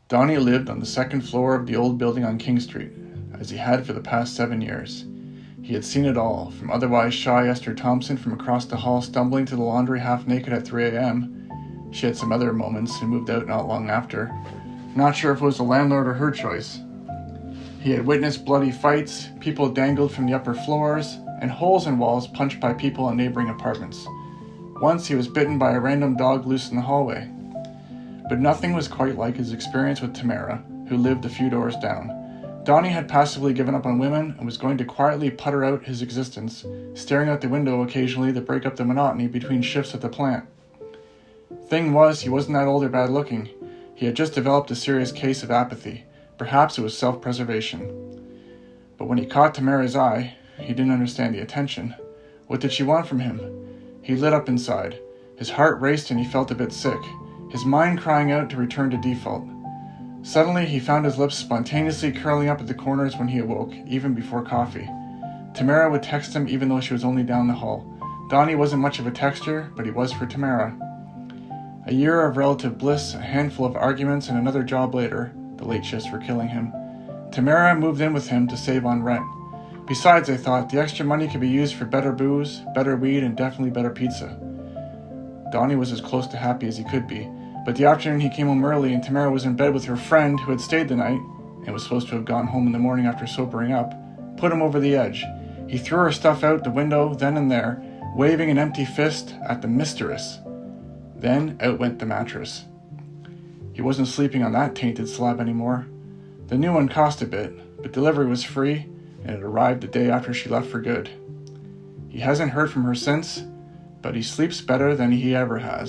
Donnie lived on the second floor of the old building on King Street, as he had for the past 7 years. He had seen it all, from otherwise shy Esther Thompson from across the hall stumbling to the laundry half naked at 3 a.m. She had some other moments and moved out not long after, not sure if it was the landlord or her choice. He had witnessed bloody fights, people dangled from the upper floors, and holes in walls punched by people in neighboring apartments. Once he was bitten by a random dog loose in the hallway. But nothing was quite like his experience with Tamara, who lived a few doors down. Donnie had passively given up on women and was going to quietly putter out his existence, staring out the window occasionally to break up the monotony between shifts at the plant. Thing was, he wasn't that old or bad looking. He had just developed a serious case of apathy. Perhaps it was self-preservation. But when he caught Tamara's eye, he didn't understand the attention. What did she want from him? He lit up inside. His heart raced and he felt a bit sick, his mind crying out to return to default. Suddenly, he found his lips spontaneously curling up at the corners when he awoke, even before coffee. Tamara would text him even though she was only down the hall. Donnie wasn't much of a texter, but he was for Tamara. A year of relative bliss, a handful of arguments, and another job later, the late shifts were killing him. Tamara moved in with him to save on rent. Besides, I thought, the extra money could be used for better booze, better weed, and definitely better pizza. Donnie was as close to happy as he could be, but the afternoon he came home early and Tamara was in bed with her friend who had stayed the night, and was supposed to have gone home in the morning after sobering up, put him over the edge. He threw her stuff out the window then and there, waving an empty fist at the mistress. Then out went the mattress. He wasn't sleeping on that tainted slab anymore. The new one cost a bit, but delivery was free, and it arrived the day after she left for good. He hasn't heard from her since, but he sleeps better than he ever has.